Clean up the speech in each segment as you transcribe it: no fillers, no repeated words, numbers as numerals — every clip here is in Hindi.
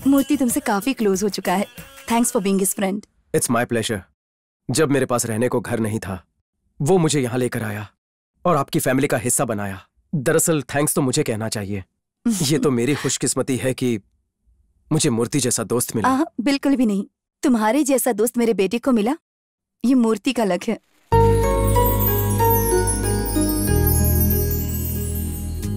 मूर्ति तुमसे काफी क्लोज हो चुका है। Thanks for being his friend. It's my pleasure. जब मेरे पास रहने को घर नहीं था, वो मुझे यहाँ लेकर आया और आपकी फैमिली का हिस्सा बनाया। दरअसल थैंक्स तो मुझे कहना चाहिए। ये तो मेरी खुशकिस्मती है कि मुझे मूर्ति जैसा दोस्त मिला। बिल्कुल भी नहीं, तुम्हारे जैसा दोस्त मेरे बेटे को मिला, ये मूर्ति का लक है।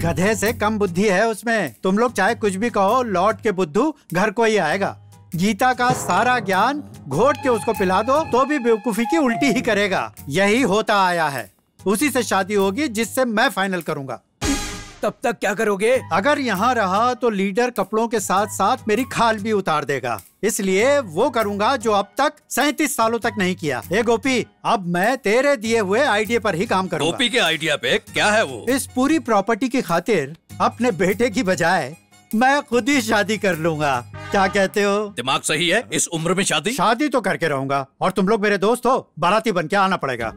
गधे से कम बुद्धि है उसमें। तुम लोग चाहे कुछ भी कहो, लौट के बुद्धू घर को ही आएगा। गीता का सारा ज्ञान घोट के उसको पिला दो तो भी बेवकूफी की उल्टी ही करेगा। यही होता आया है। उसी से शादी होगी जिससे मैं फाइनल करूंगा। तब तक क्या करोगे? अगर यहाँ रहा तो लीडर कपड़ों के साथ साथ मेरी खाल भी उतार देगा। इसलिए वो करूंगा जो अब तक 37 सालों तक नहीं किया। ए गोपी, अब मैं तेरे दिए हुए आइडिया पर ही काम करूंगा। गोपी के आइडिया पे? क्या है वो? इस पूरी प्रॉपर्टी की खातिर अपने बेटे की बजाय मैं खुद ही शादी कर लूंगा। क्या कहते हो? दिमाग सही है? इस उम्र में शादी? शादी तो करके रहूंगा और तुम लोग मेरे दोस्त हो, बाराती बन के आना पड़ेगा।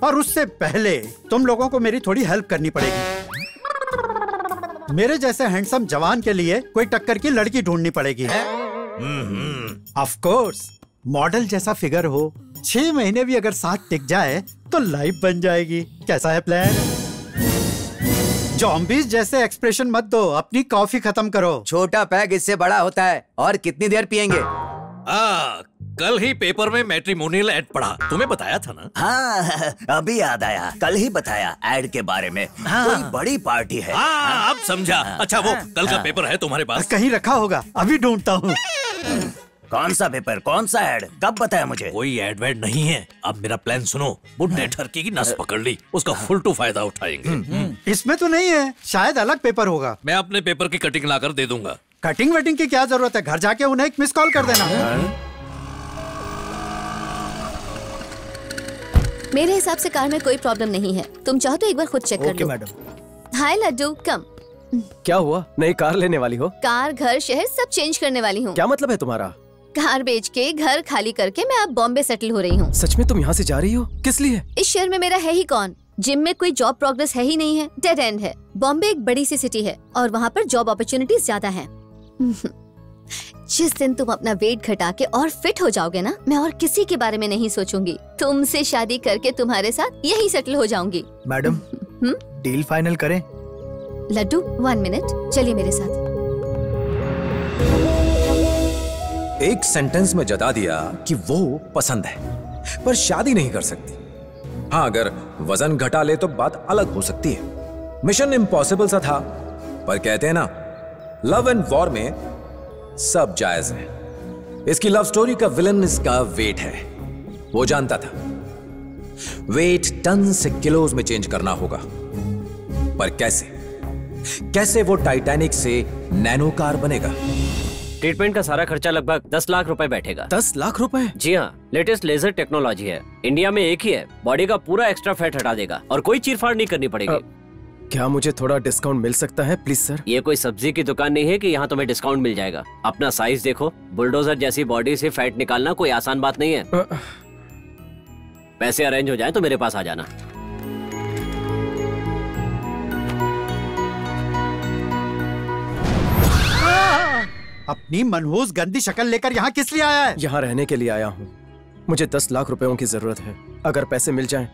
और उससे पहले तुम लोगों को मेरी थोड़ी हेल्प करनी पड़ेगी। मेरे जैसे हैंडसम जवान के लिए कोई टक्कर की लड़की ढूंढनी पड़ेगी। ऑफ कोर्स, मॉडल जैसा फिगर हो, 6 महीने भी अगर साथ टिक जाए तो लाइफ बन जाएगी। कैसा है प्लान? ज़ॉम्बीज़ जैसे एक्सप्रेशन मत दो, अपनी कॉफी खत्म करो। छोटा पैग इससे बड़ा होता है। और कितनी देर पियेंगे? कल ही पेपर में मैट्रिमोनियल एड पढ़ा, तुम्हें बताया था ना? हाँ, अभी याद आया, कल ही बताया एड के बारे में। कोई बड़ी पार्टी है। अब समझा। अच्छा, वो कल का पेपर है तुम्हारे पास? कहीं रखा होगा, अभी ढूंढता हूँ। कौन सा पेपर, कौन सा एड, कब बताया मुझे? कोई एड वेड नहीं है। अब मेरा प्लान सुनो। बुड्ढे ठरकी की नस पकड़ ली, उसका फुल टू फायदा उठाएंगे। इसमें तो नहीं है, शायद अलग पेपर होगा। मैं अपने पेपर की कटिंग लाकर दे दूंगा। कटिंग वेटिंग की क्या जरूरत है? घर जाके उन्हें एक मिस कॉल कर देना। मेरे हिसाब से कार में कोई प्रॉब्लम नहीं है। तुम चाहो तो एक बार खुद चेक कर लो। मैडम। हाय लड्डू, कम। क्या हुआ? नई कार लेने वाली हो? कार, घर, शहर सब चेंज करने वाली हूँ। क्या मतलब है तुम्हारा? कार बेच के, घर खाली करके मैं अब बॉम्बे सेटल हो रही हूँ। सच में तुम यहाँ से जा रही हो? किस लिए? इस शहर में मेरा है ही कौन? जिम में कोई जॉब प्रोग्रेस है ही नहीं है, डेड एंड है। बॉम्बे एक बड़ी सी सिटी है और वहाँ पर जॉब अपॉर्चुनिटीज ज्यादा हैं। जिस दिन तुम अपना वेट घटा के और फिट हो जाओगे ना, मैं और किसी के बारे में नहीं सोचूंगी। तुमसे शादी करके तुम्हारे साथ यही सेटल हो जाऊंगी। मैडम, डील फाइनल करें? लड्डू, 1 मिनट, चलिए मेरे साथ। एक सेंटेंस में जता दिया कि वो पसंद है, पर शादी नहीं कर सकती। हाँ, अगर वजन घटा ले तो बात अलग हो सकती है। मिशन इम्पॉसिबल सा था, पर कहते हैं ना, लव एंड वॉर में सब जायज है। इसकी लव स्टोरी का विलन इसका वेट है। वो जानता था वेट टन से किलोज में चेंज करना होगा, पर कैसे वो टाइटैनिक से नैनो कार बनेगा? ट्रीटमेंट का सारा खर्चा लगभग 10 लाख रुपए बैठेगा। 10 लाख रुपए? जी हाँ, लेटेस्ट लेजर टेक्नोलॉजी है। इंडिया में एक ही है, बॉडी का पूरा एक्स्ट्रा फैट हटा देगा और कोई चीरफाड़ नहीं करनी पड़ेगी। क्या मुझे थोड़ा डिस्काउंट मिल सकता है प्लीज सर? ये कोई सब्जी की दुकान नहीं है कि यहाँ तुम्हें डिस्काउंट मिल जाएगा। अपना साइज देखो, बुलडोजर जैसी बॉडी से फैट निकालना कोई आसान बात नहीं है। पैसे अरेंज हो जाए तो मेरे पास आ जाना। अपनी मनहूस गंदी शक्ल लेकर यहाँ किस लिए आया है? यहाँ रहने के लिए आया हूँ। मुझे 10 लाख रुपयों की जरूरत है। अगर पैसे मिल जाएं,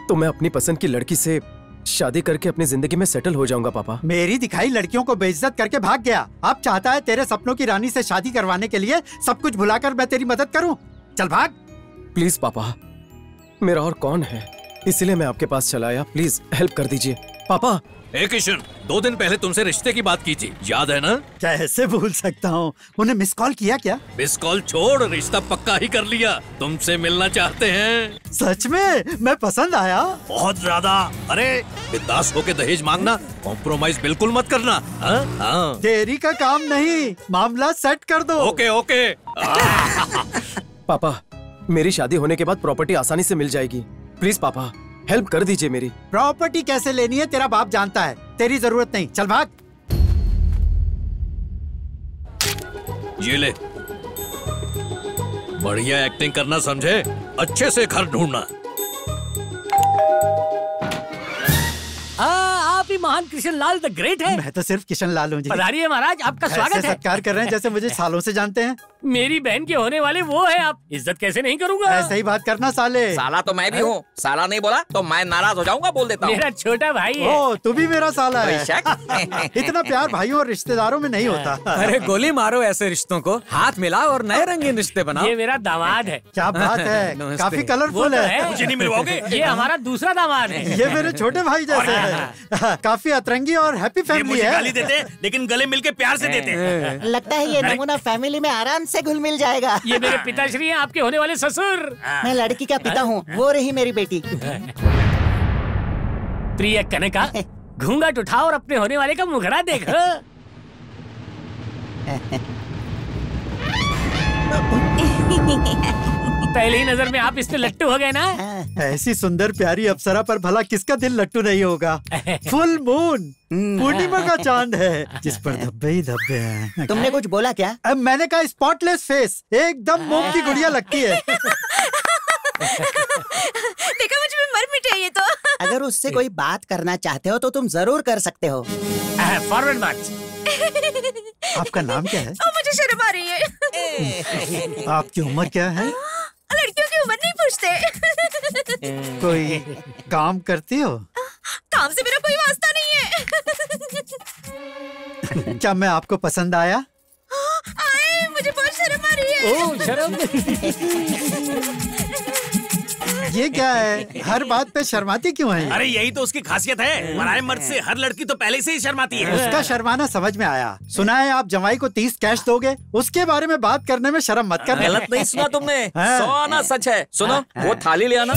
तो मैं अपनी पसंद की लड़की से शादी करके अपनी जिंदगी में सेटल हो जाऊंगा। पापा, मेरी दिखाई लड़कियों को बेइज्जत करके भाग गया, अब चाहता है तेरे सपनों की रानी से शादी करवाने के लिए सब कुछ भुलाकर मैं तेरी मदद करूं। चल भाग। प्लीज पापा, मेरा और कौन है, इसलिए मैं आपके पास चला आया। प्लीज हेल्प कर दीजिए पापा। किशन, 2 दिन पहले तुमसे रिश्ते की बात की थी, याद है ना? कैसे भूल सकता हूँ। उन्हें मिस कॉल किया क्या? मिस कॉल छोड़, रिश्ता पक्का ही कर लिया। तुमसे मिलना चाहते हैं। सच में? मैं पसंद आया? बहुत ज्यादा। अरे बिंदास होके दहेज मांगना, कॉम्प्रोमाइज बिल्कुल मत करना। हाँ। देरी का काम नहीं, मामला सेट कर दो। Okay okay. पापा, मेरी शादी होने के बाद प्रॉपर्टी आसानी से मिल जाएगी। प्लीज पापा, हेल्प कर दीजिए मेरी। प्रॉपर्टी कैसे लेनी है तेरा बाप जानता है, तेरी जरूरत नहीं। चल भाग। ये ले, बढ़िया एक्टिंग करना समझे, अच्छे से घर ढूंढना। आप ही महान कृष्ण लाल द ग्रेट है। मैं तो सिर्फ किशन लाल हूँ जी। पधारिए महाराज, आपका स्वागत है। सत्कार कर रहे हैं जैसे मुझे सालों से जानते हैं। मेरी बहन के होने वाले वो है, आप इज्जत कैसे नहीं करूँगा। ऐसे ही बात करना साले। साला तो मैं भी हूँ, साला नहीं बोला तो मैं नाराज हो जाऊंगा, बोल देता हूँ। मेरा छोटा भाई है। ओ, तू भी मेरा साला है। बेशक। इतना प्यार भाइयों और रिश्तेदारों में नहीं होता। अरे गोली मारो ऐसे रिश्तों को, हाथ मिलाओ और नए रंगीन रिश्ते बनाओ। ये मेरा दामाद है। क्या बात है, काफी कलरफुल है। मुझे नहीं मिलवाओगे? ये हमारा दूसरा दामाद है। ये मेरे छोटे भाई जैसे है। काफी अतरंगी और हैप्पी फैमिली है। गाली देते लेकिन गले मिलके प्यार से देते। लगता है ये नमूना फैमिली में आराम से घुल मिल जाएगा। ये मेरे पिताश्री हैं, आपके होने वाले ससुर। मैं लड़की का पिता हूँ, वो रही मेरी बेटी। प्रिय कनका, घूंघट उठाओ और अपने होने वाले का मुखड़ा देखो। पहले ही नजर में आप इसमें लट्टू हो गए ना। ऐसी सुंदर प्यारी अप्सरा पर भला किसका दिल लट्टू नहीं होगा। फुल मून, पूर्णिमा का चांद है जिस पर धब्बे ही धब्बे हैं। तुमने कुछ बोला क्या? अब मैंने कहा स्पॉटलेस फेस, एकदम मोम की गुड़िया लगती है। देखा, मुझ में मर मिटे ये तो। अगर उससे कोई बात करना चाहते हो तो तुम जरूर कर सकते हो। फॉरवर्ड मार्च। आपका नाम क्या है? मुझे शर्म आ रही है। आपकी उम्र क्या है? लड़कियों की उम्र नहीं पूछते। कोई काम करती हो? काम से मेरा कोई वास्ता नहीं है। क्या मैं आपको पसंद आया? आए, मुझे बहुत शर्म आ रही है। ओह, शर्म। ये क्या है, हर बात पे शर्माती क्यों है? अरे यही तो उसकी खासियत है, मराए मर्द से हर लड़की तो पहले से ही शर्माती है। उसका शर्माना समझ में आया। सुना है आप जमाई को 30 कैश दोगे, उसके बारे में बात करने में शर्म मत करना। गलत नहीं सुना तुमने, 100 आना सच है। सुनो, वो थाली ले आना।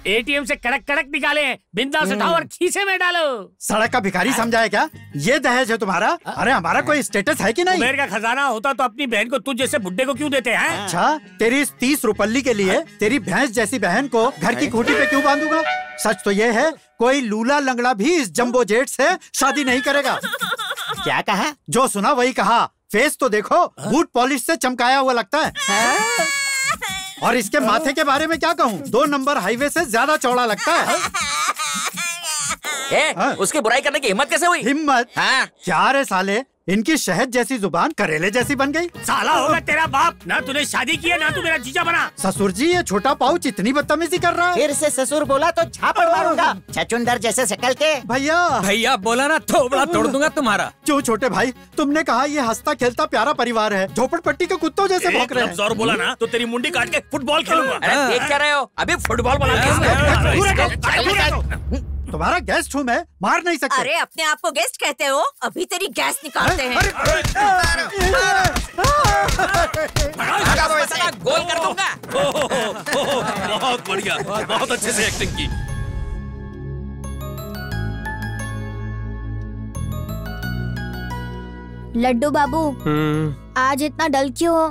एटीएम से कड़क कड़क निकाले हैं, बिंदास उठाओ और खीसे में डालो। सड़क का भिखारी समझा है क्या? ये दहेज है तुम्हारा? अरे हमारा कोई स्टेटस है कि नहीं? कुबेर का खजाना होता तो अपनी बहन को तुझ जैसे बुड्ढे को क्यों देते हैं? अच्छा, तेरी इस 30 रुपल्ली के लिए तेरी भैंस जैसी बहन को घर की खूंटी पे क्यों बांधूंगा? सच तो ये है, कोई लूला लंगड़ा भी इस जंबो जेट से शादी नहीं करेगा। क्या कहा? जो सुना वही कहा। फेस तो देखो, बूट पॉलिश से चमकाया हुआ लगता है। और इसके माथे के बारे में क्या कहूँ, 2 नंबर हाईवे से ज्यादा चौड़ा लगता है। उसकी बुराई करने की हिम्मत कैसे हुई? हिम्मत? हाँ। क्या रे साले, इनकी शहद जैसी जुबान करेले जैसी बन गई। साला होगा तेरा बाप, ना तूने शादी की है ना तू मेरा जीजा बना। ससुर जी, ये छोटा पाउच इतनी बदतमीजी कर रहा है। फिर से ससुर बोला तो झापड़ मारूंगा, छछूंदर जैसे शक्ल के। भैया भैया बोला ना, थोबड़ा तोड़ दूंगा तुम्हारा। क्यों छोटे भाई, तुमने कहा ये हंसता खेलता प्यारा परिवार है, झोपड़पट्टी के कुत्तों जैसे भौंक रहे हैं। और बोला ना तो तेरी मुंडी काट के फुटबॉल खेलूंगा। अरे देख क्या रहे हो, अभी फुटबॉल बना। तुम्हारा गेस्ट हूँ मैं, मार नहीं सकते। अरे अपने आप को गेस्ट कहते हो, अभी तेरी गैस निकालते हैं। गोल कर दूंगा। बहुत बढ़िया, बहुत अच्छे से एक्टिंग की। लड्डू बाबू, आज इतना डल क्यों हो?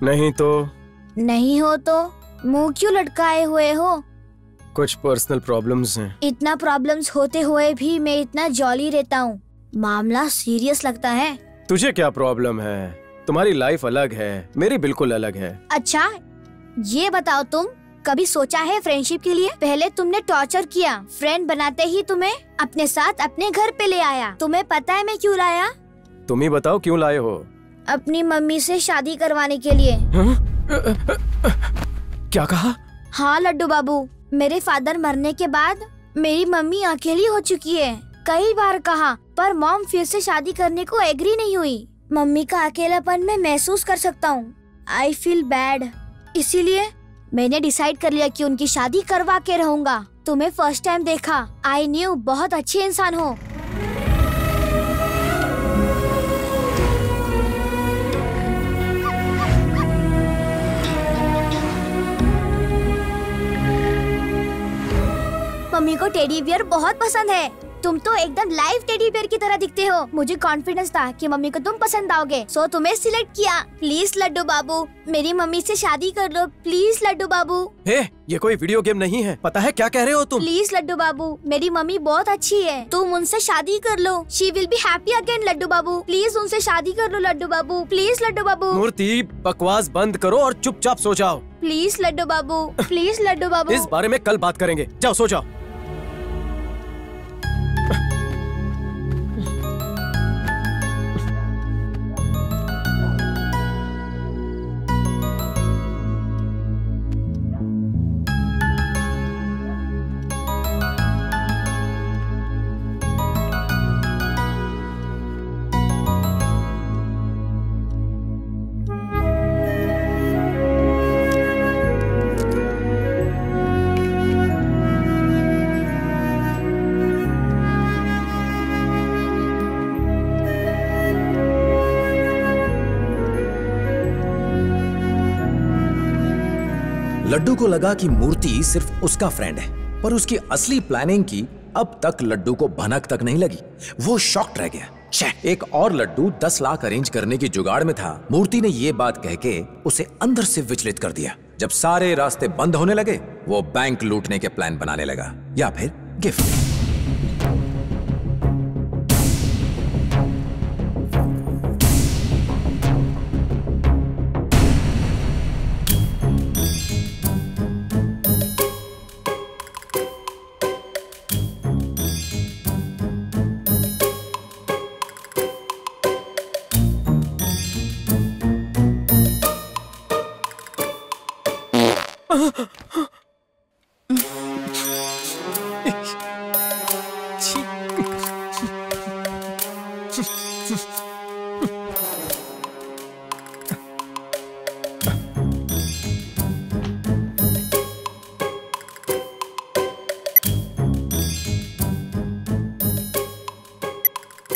नहीं तो नहीं हो तो मुंह क्यों लटकाए हुए हो? कुछ पर्सनल प्रॉब्लम्स हैं। इतना प्रॉब्लम्स होते हुए भी मैं इतना जॉली रहता हूँ। मामला सीरियस लगता है। तुझे क्या प्रॉब्लम है? तुम्हारी लाइफ अलग है, मेरी बिल्कुल अलग है। अच्छा, ये बताओ, तुम कभी सोचा है फ्रेंडशिप के लिए? पहले तुमने टॉर्चर किया, फ्रेंड बनाते ही तुम्हें अपने साथ अपने घर पे ले आया। तुम्हें पता है मैं क्यों लाया? तुम ही बताओ क्यों लाए हो? अपनी मम्मी से शादी करवाने के लिए। क्या कहा? हाँ लड्डू बाबू, मेरे फादर मरने के बाद मेरी मम्मी अकेली हो चुकी है। कई बार कहा पर मॉम फिर से शादी करने को एग्री नहीं हुई। मम्मी का अकेलापन मैं महसूस कर सकता हूँ। I feel bad. इसीलिए मैंने डिसाइड कर लिया कि उनकी शादी करवा के रहूंगा। तुम्हें फर्स्ट टाइम देखा, आई न्यू बहुत अच्छे इंसान हो। मम्मी को टेडी बियर बहुत पसंद है। तुम तो एकदम लाइव टेडी बेयर की तरह दिखते हो। मुझे कॉन्फिडेंस था कि मम्मी को तुम पसंद आओगे, सो तुम्हें सिलेक्ट किया। प्लीज लड्डू बाबू, मेरी मम्मी से शादी कर लो प्लीज लड्डू बाबू। हे, ये कोई वीडियो गेम नहीं है, पता है क्या कह रहे हो तुम? प्लीज लड्डू बाबू, मेरी मम्मी बहुत अच्छी है, तुम उनसे शादी कर लो। She will be happy again Laddu Babu, please उनसे शादी कर लो लड्डू बाबू, प्लीज लड्डू बाबू। मूर्ति, बकवास बंद करो और चुपचाप सो जाओ। Please Laddu Babu, please Laddu Babu. इस बारे में कल बात करेंगे, जाओ सो जाओ। लड्डू को लगा कि मूर्ति सिर्फ उसका फ्रेंड है, पर उसकी असली प्लानिंग की अब तक लड्डू को भनक तक नहीं लगी। वो शॉक्ड रह गया। एक और लड्डू 10 लाख अरेंज करने की जुगाड़ में था। मूर्ति ने ये बात कह के उसे अंदर से विचलित कर दिया। जब सारे रास्ते बंद होने लगे, वो बैंक लूटने के प्लान बनाने लगा, या फिर गिफ्ट।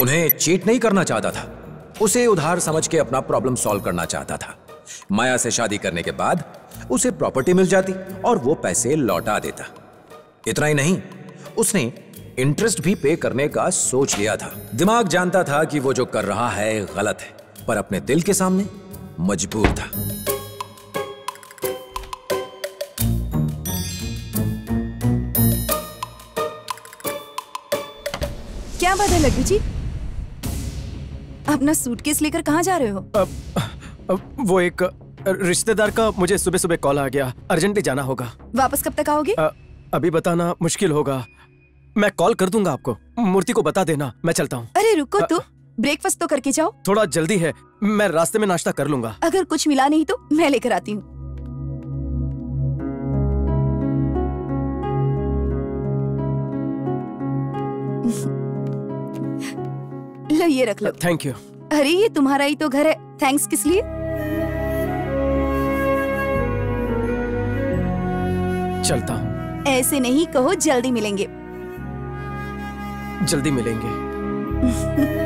उन्हें चीट नहीं करना चाहता था, उसे उधार समझ के अपना प्रॉब्लम सॉल्व करना चाहता था। माया से शादी करने के बाद उसे प्रॉपर्टी मिल जाती और वो पैसे लौटा देता। इतना ही नहीं, उसने इंटरेस्ट भी पे करने का सोच लिया था। दिमाग जानता था कि वो जो कर रहा है गलत है, पर अपने दिल के सामने मजबूर था। क्या बात है लड्डू जी, अपना सूटकेस लेकर कहाँ जा रहे हो? वो एक रिश्तेदार का मुझे सुबह सुबह कॉल आ गया, अर्जेंटली जाना होगा। वापस कब तक आओगे? अभी बताना मुश्किल होगा, मैं कॉल कर दूंगा आपको। मूर्ति को बता देना, मैं चलता हूँ। अरे रुको तो, ब्रेकफास्ट तो करके जाओ। थोड़ा जल्दी है, मैं रास्ते में नाश्ता कर लूंगा। अगर कुछ मिला नहीं तो मैं लेकर आती हूँ। लो ये रख लो। Thank you. अरे ये तुम्हारा ही तो घर है, थैंक्स किस लिए? चलता हूँ। ऐसे नहीं कहो, जल्दी मिलेंगे। जल्दी मिलेंगे।